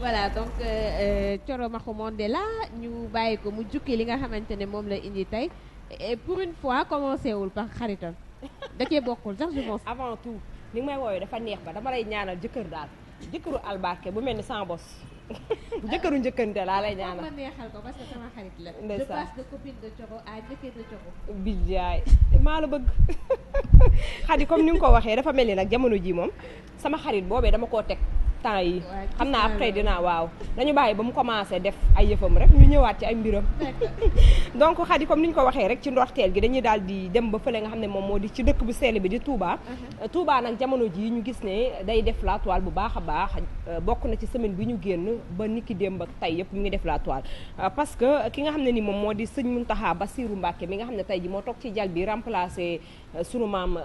voilà donc Thioro Maxu Mandela ñu bàyyi ko mu jukki li nga xamante ne moom la indi tey et pour une fois commencé wul par xaritam da cee bokkul sax je pense. avant tout ni nga may woowee dafa neex ba dama lay ñaanal jëkkër daal jëkkëru albarke bu mel ni sans bos jëkkëru njëkkante laa lay ñaanal. ma neexal ko parce que sama xarit la. ndeysaan je passe de copine de Thioro à jëkkër de Thioro. bijaay maa la bëgg Xadi comme ni nga ko waxee dafa mel ni nag jamono ji moom sama xarit boobee dama koo teg temps yi xam naa après dinaa waaw dañu bàyyi ba mu commencé def ay yëfam rek ñu ñëwaat ci ay mbiram donc Xadi comme ni ñu ko waxee rek ci ndorteel gi dañuy daal di dem ba fële nga xam ne moom moo di ci dëkk bu sell bi di Touba. Touba nag jamono ji ñu gis ne day def la toile bu baax a baax bokk na ci semaine bi ñu génn ba niki démb ak tey yëpp ñu ngi def la toile parce que ki nga xam ne ni moom moo di sëñ Muntaxa Basiru Mbàkke mi nga xam ne tey ji moo toog ci jal bi remplacé sunu maam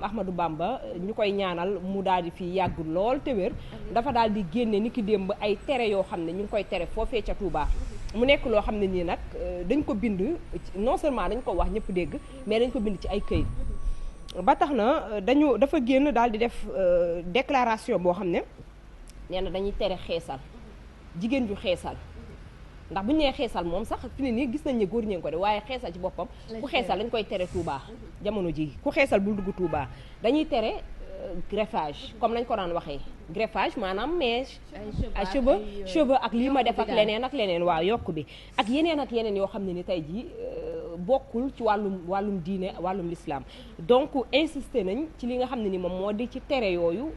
Ahmadou Bamba ñu koy ñaanal mu daal di fi yàgg lool te wér dafa daal di génne ni ki démb ay tere yoo xam ne ñu ngi koy tere foofee ca Touba mu nekk loo xam ne nii nag dañ ko bind non seulement dañ ko wax ñëpp dégg mais dañ ko bind ci ay këyit ba tax na dafa génn daal di def déclaration boo xam ne nee na dañuy tere xeesal jigéen ju xeesal ndax bu ñu nee xeesal moom sax fi ne nii gis nañ ne góor ñee ko de waaye xeesal ci boppam ku xeesal dañ koy tere Touba jamono ji ku xeesal bul dugg Touba dañuy tere greffage comme nañ ko daan waxee greffage maanaam mèche ay cheveux ak lii ma def ak leneen waaw yokk bi ak yeneen yoo xam ne ni tey jii bokkul ci wàllum diine wàllum l'islam donc insister nañ ci li nga xam ne ni moom moo di ci tere yooyu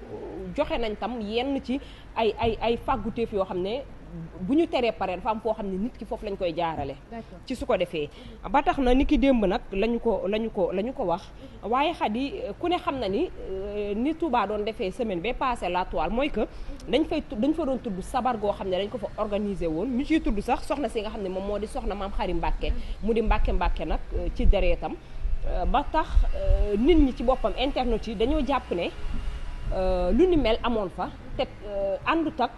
joxe nañ tam yenn ci ay fàgguteef yoo xam ne bu ñu teree pare dafa am foo xam ne nit ki foofu lañ koy jaarale ci su ko defee ba tax na ni ki démb nag lañu ko wax waaye Xadi ku ne xam na ni Touba doon defee semaine ba passé la toile mooy que dañ fa doon tudd sabar goo xam ne dañ ko fa organiser woon ñu ciy tudd sax soxna si nga xam ne moom moo di soxna maam Xari Mbàkke mu di Mbàkke nag ci dereetam ba tax nit ñi ci boppam internet yi dañoo jàpp ne lu ni mel amoon fa te àndut ak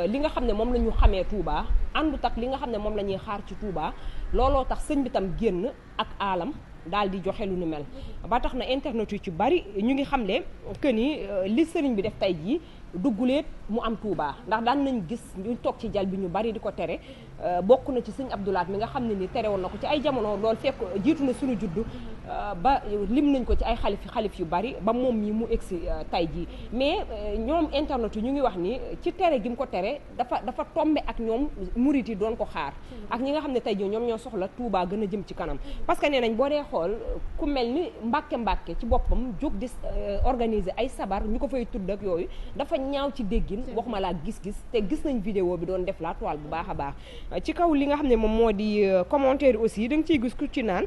li nga xam ne moom la ñu xamee Touba àndut ak li nga xam ne moom la ñuy xaar ci Touba looloo tax sëñ bi tam génn ak aalam daal di joxe lu ni mel ba tax na internet yu ci bari ñu ngi xam ne que ni li sëriñ bi def tey jii dugguleet mu am Touba ndax daan nañ gis ñu toog ci jal bi ñu bari di ko tere bokk na ci sëñ Abdoulaat mi nga xam ne ni tere woon na ko ci ay jamono loolu fekk jiitu na suñu juddu ba lim nañ ko ci ay xalif yu bari ba moom mii mu egsi tey jii mais ñoom internet yi ñu ngi wax ni ci tere gi mu ko tere dafa tombe ak ñoom murit yi doon ko xaar ak ñi nga xam ne tey jii ñoom ñoo soxla Touba gën a jëm ci kanam parce que nee nañ boo dee xool ku mel ni Mbàkke ci boppam jóg di organiser ay sabar ñu ko fay tudd ak yooyu dafa ñaaw ci déggin waxuma laa gis-gis te gis nañ vidéo bi doon def la toile bu baax a baax ci kaw li nga xam ne moom moo di commentaire aussi da nga ciy gis ku ci naan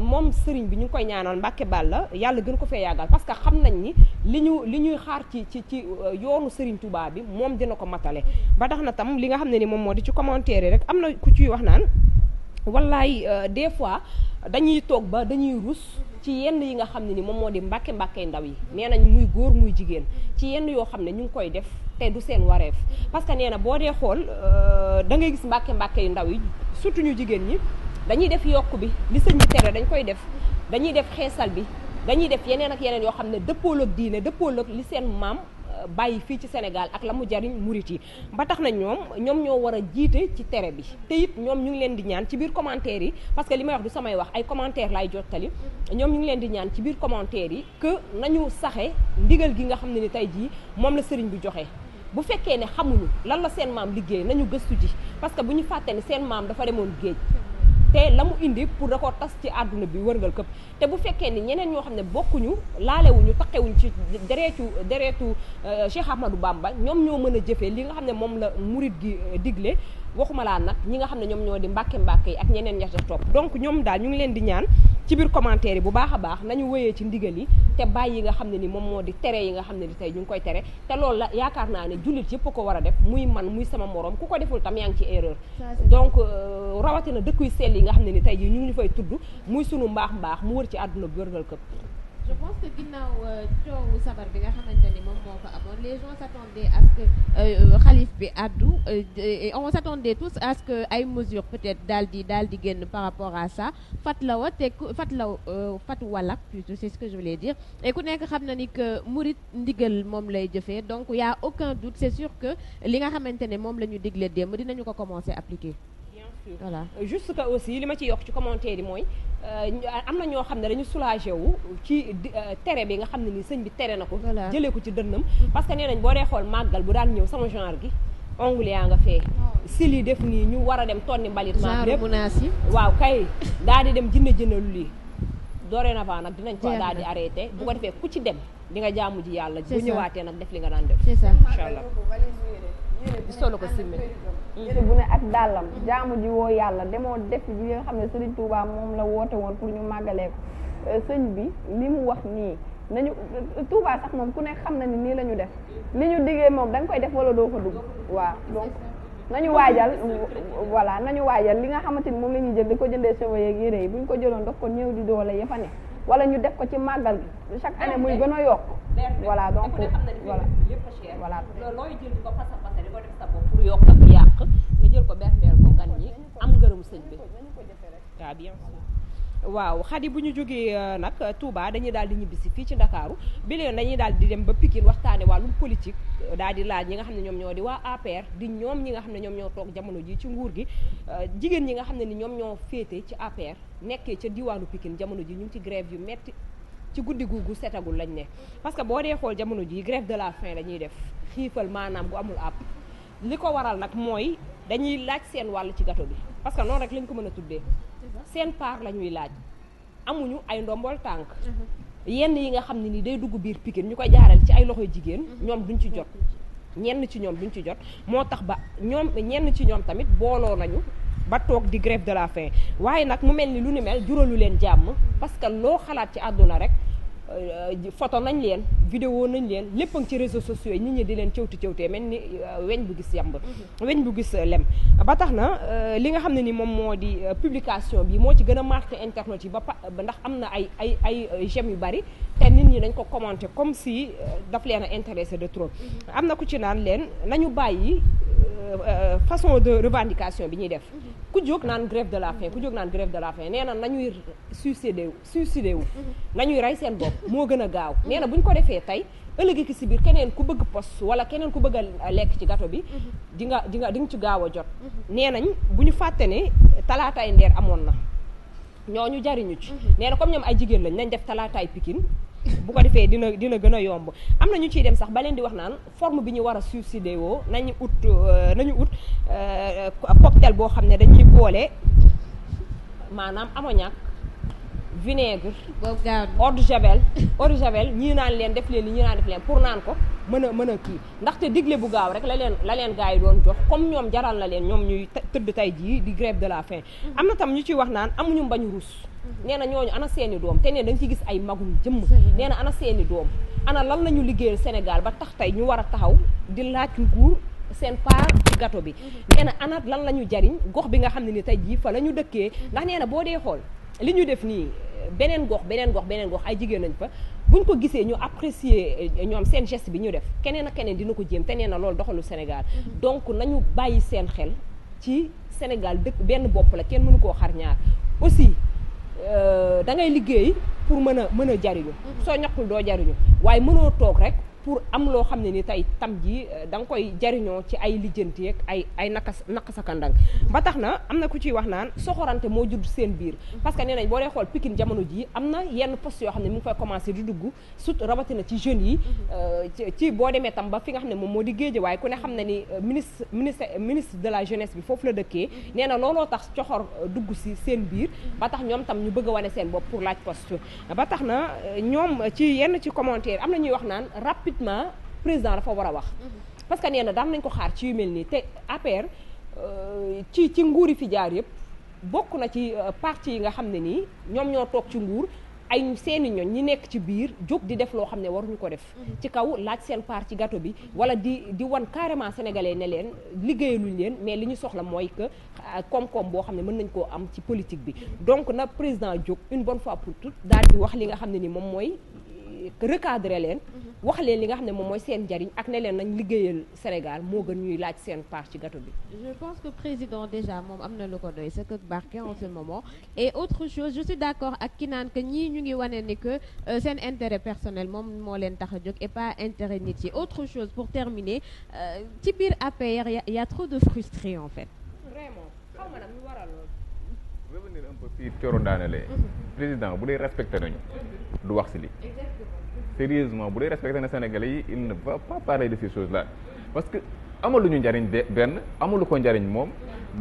moom sëriñ bi ñu ngi koy ñaanal Mbàkke Balla yàlla gën ko fee yàggal parce que xam nañ ni li ñuy xaar ci yoonu sëriñ Touba bi moom dina ko matale ba tax na tam li nga xam ne ni moom moo di ci commentaire yi rek am na ku ciy wax naan wallaay des fois dañuy toog ba dañuy rus ci yenn yi nga xam ne ni moom moo di mbàkke ndaw yi nee nañ muy góor muy jigéen ci yenn yoo xam ne ñu ngi koy def te du seen wareef parce que nee na boo dee xool da ngay gis mbàkke yu ndaw yi surtout ñu jigéen ñi dañuy def yokk bi li sëñ bi tere dañ koy def dañuy def xeesal bi dañuy def yeneen ak yeneen yoo xam ne dëppool ak diine dëppool ak li seen maam bàyyi fii ci Sénégal ak la mu jariñ murit yi ba tax na ñoom ñoo war a jiite ci tere bi te it ñoom ñu ngi leen di ñaan ci biir commentaire yi parce que li may wax du samay wax ay commentaire laay jottali ñoom ñu ngi leen di ñaan ci biir commentaire yi que nañu saxe ndigal gi nga xam ne ni tey jii moom la sëriñ bi joxe bu fekkee ne xamuñu lan la seen maam liggéey nañu gëstu ji parce que bu ñu fàtte ne seen maam dafa demoon géej te la mu indi pour da ko tas ci àdduna bi wërngal këpp te bu fekkee ni ñeneen ñoo xam ne bokkuñu laalewuñu taqewuñ ci dereetu Cheikh Ahmadou Bamba ñoom ñoo mën a jëfee li nga xam ne moom la murit gi digle waxuma laa nag ñi nga xam ne ñoom ñoo di mbàkke yi ak ñeneen ña ca topp donc ñoom daal ñu ngi leen di ñaan ci biir commentaire yi bu baax a baax nañu wéyee ci ndigal yi te bàyyi yi nga xam ne ni moom moo di tere yi nga xam ne ni tey ñu ngi koy tere te loolu la yaakaar naa ne jullit yëpp ko war a def muy man muy sama morom ku ko deful tam yaa ngi ci erreur donc rawatina dëkk yu sell yi nga xam ne ni tey jii ñu ngi ñu fay tudd muy sunu mbaax mu wër ci àdduna bi wërgal këpp je pense que ginnaaw coowu sabar bi nga xamante ni moom moo fa amoon les gens s'attendaient à ce que xalif bi addu et on s'attendait tous à ce que ay mesures peut-être daal di génn par rapport à ça fat walak plutôt c'est ce que je voulais dire et ku nekk xam na ni que murit ndigal moom lay jëfee donc y a aucun doute c'est sûr que li nga xamante ne moom la ñu digle démb dinañu ko commencer appliquer. Voilà. Juste que aussi li ma ci yokk ci commentaire yi mooy am na ñoo xam ne dañu soulagé wu ci tere bi nga xam ne ni sëñ bi tere na ko jëlee ko ci dënnam parce que nee nañ boo dee xool màggal bu daan ñëw sama genre gi ongle yaa nga fee sil yi def nii ñu war a dem tonni mbalit maag lépp waaw kay daal di dem jënd lii dorénavant nag dinañ ko daal di arrêté bu ko defee ku ci dem di nga jaamu ji yàlla bu ñëwaatee nag def li nga daan def c'est ça incha allah di solo ko simmi yére bu ne ak dàllam jaamu ji woo yàlla demoo def bi nga xam ne Serigne Touba moom la woote woon pour ñu màggalee ko sëñ bi li mu wax nii nañu Touba sax moom ku nekk xam na ni nii la ñu def li ñu diggee moom da nga koy def wala doo ko dugg waaw donc nañu waajal voilà nañu waajal li nga xamante ni moom la ñuy jël di ko jëndee cheveux yeeg yére yi bu ñu ko jëloon daf ko néew di doole ya fa ne wala ñu def ko ci màggal gi chaque année muy gën a yokk voilà donc voilà looy jël di ko pasa pasa di ko def sa bopp pour yokk ak yàq nga jël ko berndeel ko gan ñi am ngërëm sëñ bi waaw bien sûr waaw Khady bu ñu jógee nag Touba dañuy daal di ñibbisi fii ci Ndakaaru bi leen dañuy daal di dem ba Pikine waxtaane wàllum politique daal di laaj ñi nga xam ne ñoom ñoo di waa APR di ñoom ñi nga xam ne ñoom ñoo toog jamono ji ci nguur gi jigéen ñi nga xam ne ni ñoom ñoo féete ci APR nekkee ca diwaanu Pikine jamono ji ñu ngi ci grève yu metti ci guddi gu setagul lañ ne parce que boo dee xool jamono ji grève de la faim la ñuy def xiifal maanaam bu amul àpp li ko waral nag mooy dañuy laaj seen wàll ci gâteau bi parce que noonu rek lañ ko mën a tuddee seen part la ñuy laaj amuñu ay ndombol tànk yenn yi nga xam ne ni day dugg biir Pikine ñu koy jaaral ci ay loxoy jigéen ñoom duñ ci jot ñenn ci ñoom duñ ci jot moo tax ba ñoom ñenn ci ñoom tamit booloo nañu ba toog di grève de la faim waaye nag mu mel ni lu ni mel juralu leen jàmm parce que loo xalaat ci àdduna rek photo nañ leen vidéo nañ leen lépp a ngi ci réseaux sociaux yi nit ñi di leen cëwtee mel ni weñ bu gis yamb weñ bu gis lem ba tax na li nga xam ne ni moom moo di publication bi moo ci gën a marqué internet yi ba ndax am na ay j'aime yu bari te nit ñi dañ ko commenté comme si daf leen a intéressé de trop am na ku ci naan leen nañu bàyyi façon de revendication bi ñuy def ku jóg naan grève de la faim nee na nañuy suicidé wu nañuy rey seen bopp moo gën a gaaw nee na bu ñu ko defee tey ëllëg ki si biir keneen ku bëgg poste wala keneen ku bëgg a lekk ci gâteau bi di nga ci gaaw a jot nee nañ bu ñu fàtte ne talaataay ndeer amoon na ñooñu jariñu ci nee na comme ñoom ay jigéen lañ nañ def talaataay Pikine bu ko defee dina gën a yomb am na ñu ciy dem sax ba leen di wax naan forme bi ñu war a suicider woo nañu ut cocktail boo xam ne dañuy boole maanaam ammoniac vinaigre eau de javel ñii naan leen def leen li ñii naan def leen pour naan ko mën a kii ndaxte digle bu gaaw rek la leen gars yi doon jox comme ñoom jaral na leen ñoom ñuy tëdd tey jii di grève de la faim am na tam ñu ciy wax naan amuñu mbañu rus nee na ñooñu ana seeni doom te nee da nga ci gis ay magum jëmm nee na ana seeni doom ana lan lañu liggéeyal Sénégal ba tax tey ñu war a taxaw di laaj nguur seen part ci gâteau bi nee na ana lan la ñu jariñ gox bi nga xam ne ni tey jii fa la ñu dëkkee ndax nee na boo dee xool li ñu def nii beneen gox ay jigéen nañ fa buñ ko gisee ñu apprécier ñoom seen geste bi ñu def keneen ak keneen dina ko jéem te nee na loolu doxalu Sénégal donc nañu bàyyi seen xel ci Sénégal dëkk benn bopp la kenn mënu koo xar ñaar aussi da ngay liggéey pour mën a jariñu soo ñaqul doo jariñu waaye mënoo toog rek pour am loo xam ne ni tey tam ji da nga koy jariñoo ci ay lijjanti ak ay naka sakandang ba tax na am na ku ciy wax naan soxorante moo judd seen biir parce que nee nañ boo dee xool Pikine jamono ji am na yenn poste yoo xam ne mu ngi fay commencé di dugg surtout rawatina ci jeunes yi ci boo demee tam ba fi nga xam ne moom moo di géeje waaye ku ne xam ne ni ministre de la jeunesse bi foofu la dëkkee nee na looloo tax coxor dugg si seen biir ba tax ñoom tam ñu bëgg a wane seen bopp pour laaj poste ba tax na ñoom ci yenn ci commentaire am na ñuy wax naan rapidement président dafa war a wax parce que nee na daan nañ ko xaar ci yu mel nii te APR ci nguur yi fi jaar yëpp bokk na ci parti yi nga xam ne nii ñoom ñoo toog ci nguur ay seeni ñoñ ñi nekk ci biir jóg di def loo xam ne waruñu ko def ci kaw laaj seen part ci gâteau bi wala di wan carrément sénégalais ne leen liggéeyaluñ leen mais li ñu soxla mooy que koom-koom boo xam ne mën nañ koo am ci politique bi donc na président jóg une bonne fois pour toutes daal di wax li nga xam ne ni moom mooy recadrer leen wax leen li nga xam ne moom mooy seen njariñ ak ne leen nañ liggéeyal Sénégal moo gën ñuy laaj seen part ci gâteau bi. Je pense que président déjà moom am na lu ko doy c'est que barke en ce moment et autre chose je suis d'accord ak ki naan que ñii ñu ngi wane ni que seen intérêt personnel moom moo leen tax a jóg et pas intérêt nit yi autre chose pour terminer ci biir APR y a trop de frustrés en fait. Vraiment xaw ma nag ñu waral loolu. revenir un peu fii Thioro daanelee président bu dee respecté nañu du wax si li sérieusement bu dee respecté na Sénégalais yi il ne va pas parler de ces choses là parce que amaluñu njariñ benn amalu ko njariñ moom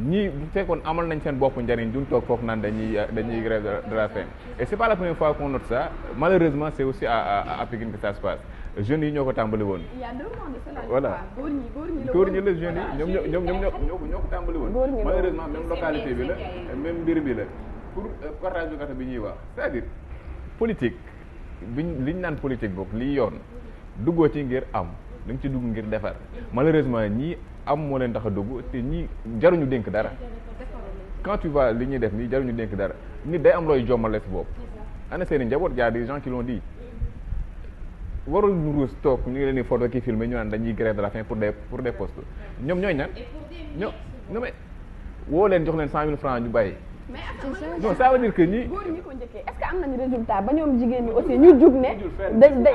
ñii bu fekkoon amal nañ seen bopp njariñ duñ toog foofu naan dañuy grève de la faim et c'est pas la première fois qu'on note ça malheureusement c'est aussi à Pikine que ça se passe jeunes yi ñoo ko tàmbali woon. il y a 2 mois de cela. voilà góor ñi la jeunes yi ñoom ñoo ko tàmbali woon. malheureusement même localité bi la même mbir bi la pour partage du gâteau bi ñuy wax c'est-à-dire politique liñ naan politique boog liy yoon duggoo ci ngir am da nga ci dugg ngir defar malheureusement ñii am moo leen tax a dugg te ñii jaruñu dénk dara quand tu vois li ñuy def nii jaruñu dénk dara nit day am looy jommale si bopp ana seen i njaboot y a des gens qui l'ont dit warul ñu ruus toog ñu ngi leen di photo ki filmé ñu naan dañuy grève de la faim pour des postes ñoom ñooy ñan ñoo non mais woo leen jox leen 100 000 francs ñu bàyyi. mais non ça veut dire que ñi góor ñi ko njëkkee est-ce que am nañu résultat ba ñoom jigéen ñi aussi ñu jug ne day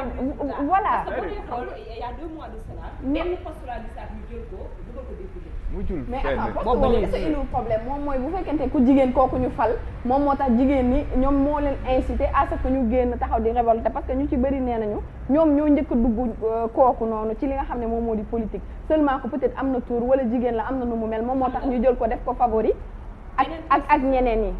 voilà. il y a 2 mois de cela. même poste la ñu jël ko dugal ko député. mujjul mais fenn attends poste boobu est-ce que inul problème moom mooy bu fekkente ku jigéen kooku ñu fal moom moo tax jigéen ñi ñoom moo leen incité à ce que ñu génn taxaw di révolter parce que ñu ci bëri nee nañu ñoom ñoo njëkk a dugg kooku noonu ci li nga xam ne moom moo di politique seulement que peut-être am na tour wala jigéen la am na nu mu mel moom moo tax ñu jël ko def ko favori ak ñeneen yi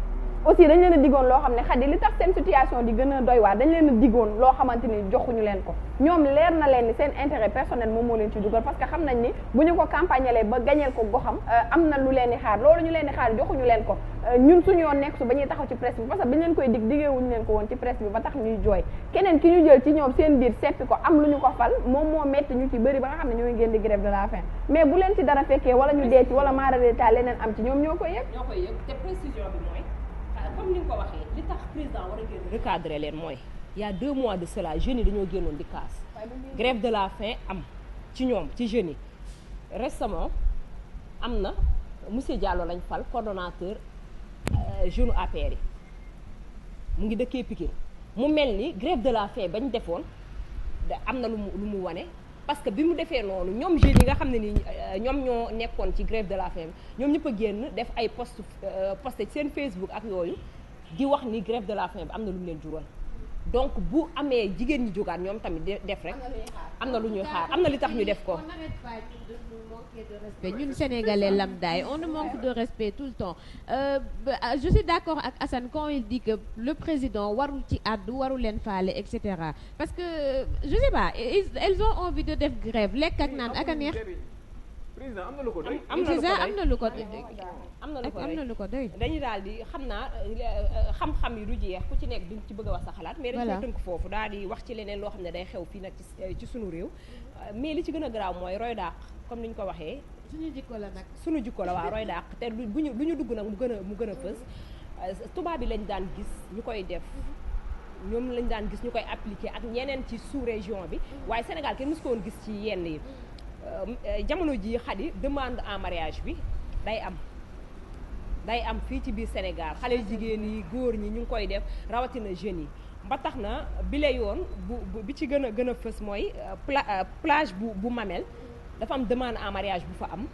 aussi dañ leen a digoon loo xam ne xadi li tax seen situation di gën a doy waar dañ leen a digoon loo xamante ni joxuñu leen ko ñoom leer na leen ni seen intérêt personnel moom moo leen ci dugal parce que xam nañ ni bu ñu ko campagnelee ba gañeel ko goxam am na lu leen di xaar loolu ñu leen di xaar joxuñu leen ko ñun suñu yoon nekk su ba ñuy taxaw ci presse bi parce que biñ leen koy digeewuñu leen ko woon ci presse bi ba tax ñuy jooy keneen ki ñu jël ci ñoom seen biir seppi ko am lu ñu ko fal moom moo metti ñu ci bëri ba nga xam ne ñooy génn di grève de la faim mais bu leen ci dara fekkee wala ñu dee ci wala maara d'état leneen am ci ñoom ñoo koy yëg te précision bi mooy comme ni nga ko waxee li tax président war a génn recadrer leen mooy il y a 2 mois de cela jeunes yi dañoo génnoon di casse grève de la faim am ci ñoom ci jeunes yi récemment am na monsieur Diallo lañ fal coordonnateur jeune APR yi mu ngi dëkkee Pikine mu mel ni grève de la faim bañ defoon am na lu mu wane parce que bi mu defee noonu ñoom jeunes yi nga xam ne ni ñoom ñoo nekkoon ci grève de la faim ñoom ñëpp a génn def ay posté seen Facebook ak yooyu di wax ni grève de la faim bi am na lu mu leen jural donc bu amee jigéen ñi jógaat ñoom tamit def rek am na lu ñuy xaar am na li tax ñu def ko. ñun sénégalais lambda on nous manque de respect tout le temps je suis d'accord ak Assane quand il dit que le président warul ci àddu warul leen faale et cetera parce que je sais pas elles ont envie de def grève lekk ak naan ak a neex. président am na lu ko doy. am na lu ko doy. dañu daal di xam naa xam-xam yi du jeex ku ci nekk di ci bëgg a wax sa xalaat. mais dañ koy tënk foofu daal di wax ci leneen loo xam ne day xew fii nag ci sunu réew. mais li ci gën a garaaw mooy roy dàq comme ni ñu ko waxee. suñu jikko la nag. suñu jikko la waaw roy dàq te lu ñu dugg nag mu gën a fës tubaab bi lañ daan gis ñu koy def. ñoom lañ daan gis ñu koy appliquer ak ñeneen ci sous région bi waaye Sénégal kenn mësu ko woon gis ci yenn yi. jamono ji xadi demande en mariage bi day am fii ci biir Sénégal xale jigéen yi góor ñi ñu ngi koy def rawatina jeunes yi ba tax na bi la yoon bi ci gën a fës mooy plage bu Mamel dafa am demande en mariage bu fa am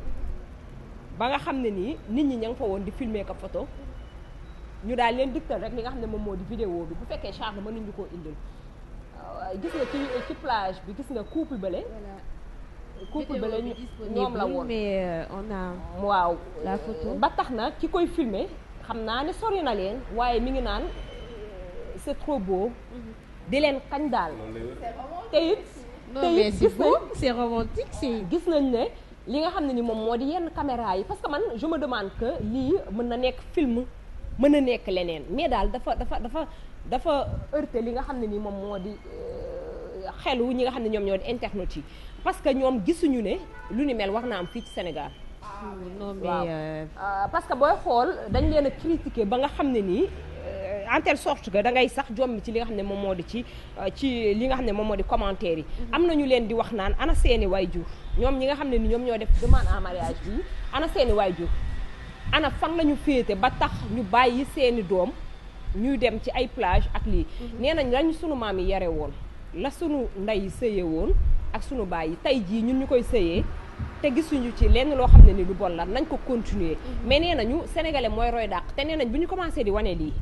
ba nga xam ne nii nit ñi ña nga fa woon di filmer ko photo ñu daal leen diktal rek li nga xam ne moom moo di vidéo bi bu fekkee charge mën nañu koo indil gis nga ci plage bi gis nga couple bële ñoom la woon mais on a waaw la photo ba tax na ki koy filmer xam naa ne sori na leen waaye mi ngi naan c'est trop beau di leen kañ daal te it c'est romantique gis nañ ne li nga xam ne ni moom moo di yenn caméra yi parce que man je me demande que lii mën na nekk film mën na nekk leneen mais daal dafa heurté li nga xam ne ni moom moo di xelu ñi nga xam ne ñoom ñoo di internet yi parce que ñoom gisuñu ne lu ni mel war na am fii ci Sénégal. non mais waaw parce que booy xool dañ leen a critiquer ba nga xam ne nii en telle sorte que da ngay sax jommi ci li nga xam ne moom moo di ci li nga xam ne moom moo di commentaire yi am na ñu leen di wax naan ana seeni waajur ñoom ñi nga xam ne ni ñoom ñoo def demande en mariage bi ana seeni waajur ana fan lañu féete ba tax ñu bàyyi seeni doom ñuy dem ci ay plage ak lii nee nañ lañ sunu maam yi yare woon la sunu ndey yi sëyee woon ak sunu baay yi tey jii ñun ñu koy sëyee te gisuñu ci lenn loo xam ne ni lu bon la nañ ko continuer mais nee nañu sénégalais mooy roy dàq te nee nañ bu ñu commencé di wane lii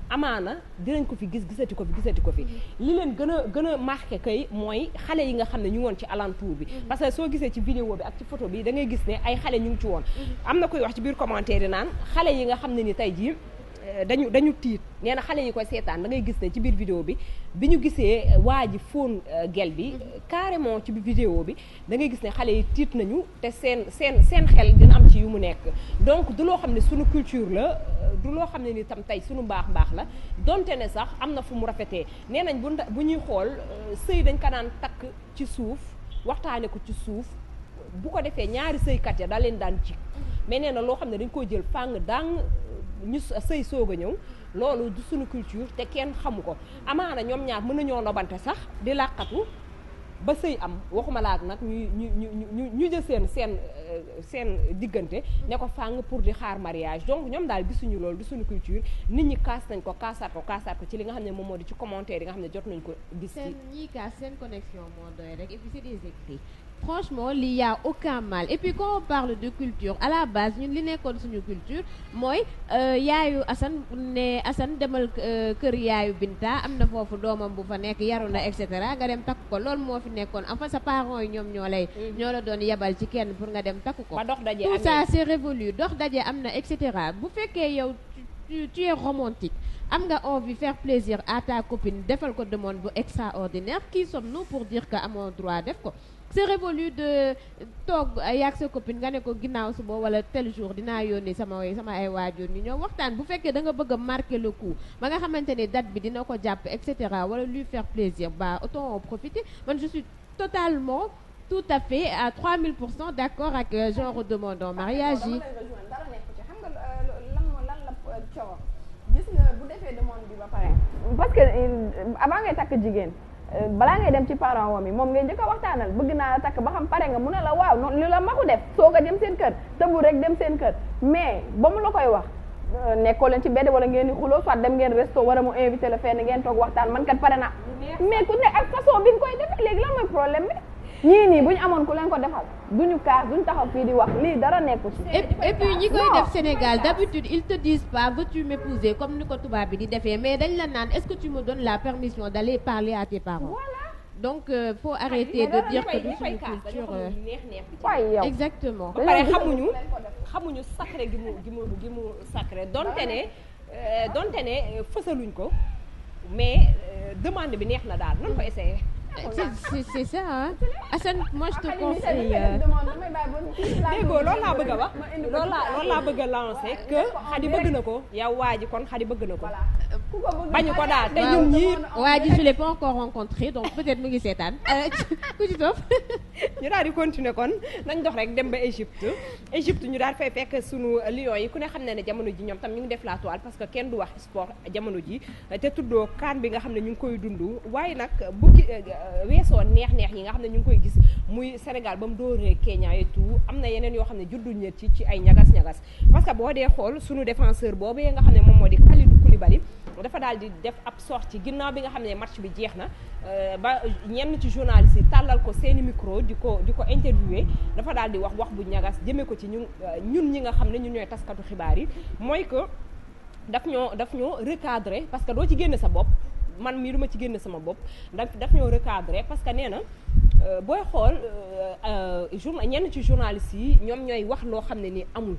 amaana dinañ ko fi gisati ko fi li leen gën a marqué kay mooy xale yi nga xam ne ñu woon ci alentour bi parce que soo gisee ci vidéo bi ak ci photo bi da ngay gis ne ay xale ñu ngi ci woon am na koy wax ci biir commentaire yi naan xale yi nga xam ne ni tey jii dañu tiit nee na xale yi koy seetaan da ngay gis ne ci biir vidéo bi ñu gisee waa ji fóon gel bi carrément ci biir vidéo bi da ngay gis ne xale yi tiit nañu te seen xel dina am ci yu mu nekk donc du loo xam ne suñu culture la du loo xam ne ni tam tey suñu mbaax la donte ne sax am na fu mu rafetee nee nañ bu ñuy xool sëy dañ ko daan takk ci suuf waxtaane ko ci suuf bu ko defee ñaari sëykat ya da leen daan ci mais nee na loo xam ne dañ koy jël fàng dang ñu sëy soog a ñëw loolu du suñu culture te kenn xamu ko amaana ñoom ñaar mën nañoo nobante sax di làqatu ba sëy am waxuma laak nag ñu jël seen diggante ne ko fàng pour di xaar mariage donc ñoom daal gisuñu loolu du suñu culture nit ñi kaas nañ ko kaasaat ko ci li nga xam ne moom moo di ci commentaire yi nga xam ne jot nañ ko gis ci ñii kaas seen connexion moo doy rek et puis c'est des écrits franchement il y a aucun mal et puis quand on parle de culture à la base ñun li nekkoon suñu culture mooy yaayu Assane demal kër yaayu Binta am na foofu doomam bu fa nekk yaru na et cetera nga dem takk ko loolu moo fi nekkoon enfin sa parents yi ñoom ñoo la doon yebal ci kenn pour nga dem takk ko tout ça c'est révolu dox daje am na et cetera bu fekkee yow tu es romantique am nga envie faire plaisir à ta copine defal ko demande bu extraordinaire qui sommes-nous pour dire que amoo droit def ko c'est révolu de toog yaag sa copine nga ne ko ginnaaw suba wala tel jour dinaa yónni sama ay waajur ñu ñëw waxtaan bu fekkee da nga bëgg a marquer le coup ba nga xamante ne date bi dina ko jàpp et cetera wala lui faire plaisir bah autant en profiter man je suis totalement tout à fait à 3000% d'accord ak genre demande en mariage yi. dara nekk ci xam nga lan la coow gis nga bu defee demande bi ba pare parce que avant ngay takk jigéen balaa ngay dem ci parents wam yi moom ngay njëkk a waxtaanal bëgg naa la takk ba xam pare nga mu ne la waaw noonu li la maxu def soog a dem seen kër tëbu rek dem seen kër mais ba mu la koy wax nekkoo leen ci bedd wala ngeen di xuloo soit dem ngeen resto wala mu invité la fenn ngeen toog waxtaan man kat pare na mais ku ne ak façon bi nga koy defee léegi lan mooy problème bi ñii nii bu ñu amoon ku leen ko defal duñu kaas duñu taxaw fii di wax lii dara nekku ci. et puis ñi koy def Sénégal d'habitude ils te disent pas veux-tu m'épouser comme ni ko tubaab bi di defee mais dañ la naan est-ce que tu me donnes la permission d'aller parler à tes parents. Voilà. Donc faut arrêter de dire que du suñu culture. waaye yow exactement. ba pare xamuñu sacré gi mu sacré donte ne fësaluñ ko mais demande bi neex na daal nan ko essayer. C'est ça hein. Assane moi je te conseille déggoo loolu laa bëgg a wax loolu laa bëgg a lancer que Khady bëgg na ko yow waa ji kon Khady bëgg na ko bañu ko daal te ñun ñii waa ji je l'ai pas encore rencontré donc peut-être mu ngi seetaan ku ci topp ñu daal di continuer kon nañ dox rek dem ba Égypte ñu daal fay fekk sunu lions yi ku ne xam ne jamono ji ñoom tam ñu ngi def la toile parce que kenn du wax sport jamono ji te tuddoo CAN bi nga xam ne ñu ngi koy dund waaye nag bukki weesoo neex yi nga xam ne ñu ngi koy gis muy Sénégal ba mu dooree Kenya et tout am na yeneen yoo xam ne judduñ ñet ci ay ñagas parce que boo dee xool sunu défenseur boobu nga xam ne moom moo di Kalidou Koulibaly dafa daal di def ab sortie ginnaaw bi nga xam ne match bi jeex na ba ñenn ci journaliste yi tàllal ko seeni micro di ko interviewé dafa daal di wax bu ñagas jëmee ko ci ñun ñi nga xam ne ñun ñooy taskatu xibaar yi mooy que daf ñoo recadrer parce que doo ci génne sa bopp man mii duma ci génne sama bopp daf ñoo recadrer parce que nee na booy xool ñenn ci journalistes yi ñoom ñooy wax loo xam ne ni amul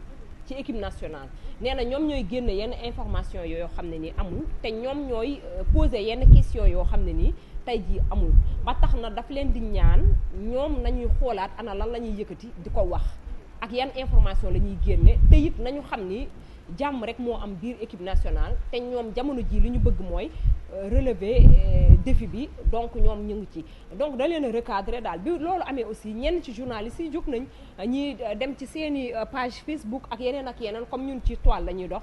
ci équipe nationale nee na ñoom ñooy génne yenn information yoo xam ne ni amul te ñoom ñooy poser yenn question yoo xam ne nii tey jii amul ba tax na daf leen di ñaan ñoom nañuy xoolaat ana lan la ñuy yëkkati di ko wax ak yan information la ñuy génne te it nañu xam ni jàmm rek moo am biir équipe nationale te ñoom jamono ji li ñu bëgg mooy relever défi bi donc ñoom ñu ngi ci donc da leen a recadrer daal bi loolu amee aussi ñenn ci journalistes yi jóg nañ ñi dem ci seeni page Facebook ak yeneen comme ñun ci toile la ñuy dox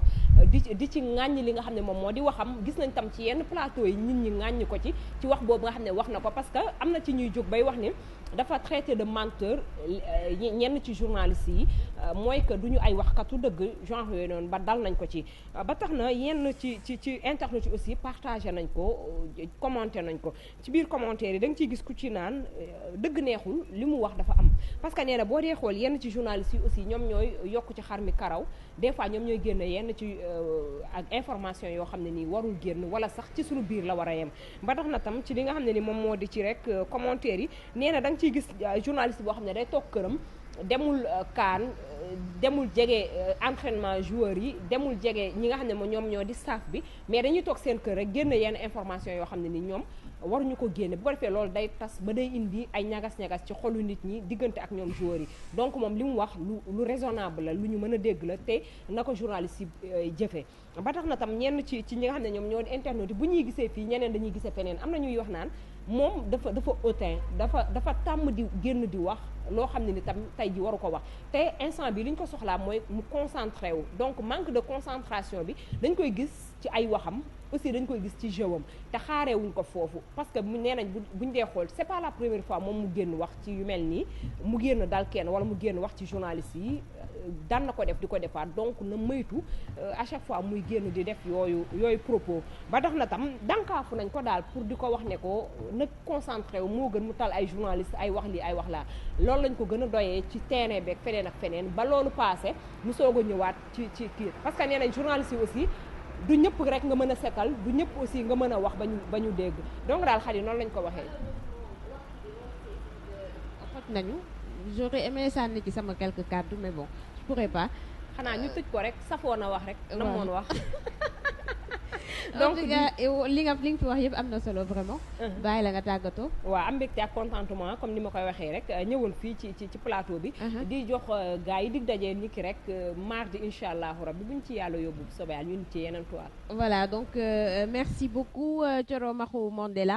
di ci ŋàññ li nga xam ne moom moo di waxam gis nañ tam ci yenn plateau yi nit ñi ŋàññ ko ci wax boobu nga xam ne wax na ko parce que am na ci ñuy jóg bay wax ni dafa traité de menteur ñenn ci journalistes yi mooy que du ñu ay waxkatu dëgg genre yooyu noonu ba dal nañ ko ci ba tax na yenn ci internet yi aussi partagé nañ ko commenté nañ ko ci biir commentaire yi da nga ciy gis ku ci naan dëgg neexul li mu wax dafa am parce que nee na boo dee xool yenn ci journalistes yi aussi ñoom ñooy yokk ci xar mi karaw des fois ñoom ñooy génn yenn ci ak information yoo xam ne nii warul génn wala sax ci suñu biir la war a yem ba tax na tam ci li nga xam ne ni moom moo di ci rek commentaire yi nee na da nga ciy gis journaliste boo xam ne day toog këram demul kaan demul jege entraînement joueurs yi demul jege ñi nga xam ne moom ñoom ñoo di staff bi mais dañuy toog seen kër rek génn yenn information yoo xam ne ni ñoom waruñu ko génne bu ko defee loolu day tas ba day indi ay ñagas-ñagas ci xolu nit ñi diggante ak ñoom joueurs yi donc moom li mu wax lu raisonnable la lu ñu mën a dégg la te na ko journaliste yi jëfee ba tax na tam ñenn ci ñi nga xam ne ñoom ñoo di internet yi bu ñuy gisee fii ñeneen dañuy gisee feneen am na ñuy wax naan moom dafa hautain dafa tàmm di génn di wax loo xam ne ni tam tey ji waru ko wax te instant bi li ñu ko soxlaa mooy mu concentré wu donc manque de concentration bi dañ koy gis ci ay waxam aussi dañ koy gis ci jeu am te xaareewuñ ko foofu parce que nee nañ buñ dee xool c'est pas la première fois moom mu génn wax ci yu mel nii mu génn dal kenn wala mu génn wax ci journaliste yi daan na ko def di ko defaat donc na moytu à chaque fois muy génn di def yooyu propos ba tax na tam dankaafu nañ ko daal pour di ko wax ne ko na concentré wu moo gën mu tal ay journaliste ay wax lii ay wax laa loolu lañ ko gën a doyee ci terrain beeg feneen ak feneen ba loolu passé mu soog a ñëwaat ci kii parce que nee nañ journaliste yi aussi du ñëpp rek nga mën a setal du ñëpp aussi nga mën a wax ba ñu dégg donc daal xale yi noonu lañ ko waxee. xot nañu j'aurais aimé sànni ci sama quelques kàddu mais bon je pourrais pas. xanaa ñu tëj ko rek safoo na wax rek. namoon wax. donc li nga fi wax yëpp am na solo vraiment. bàyyi la nga tàggatoo. waaw am mbégte ak contentement comme ni ma koy waxee rek ñëwoon fii ci plateau bi. di jox gars yi dig dajee ni ki rek mardi incha allahu rabbi buñ ci yàlla yóbbu bu soobee yàlla ñu ci yeneen toile. voilà donc merci beaucoup Thioro Maxu Mandela.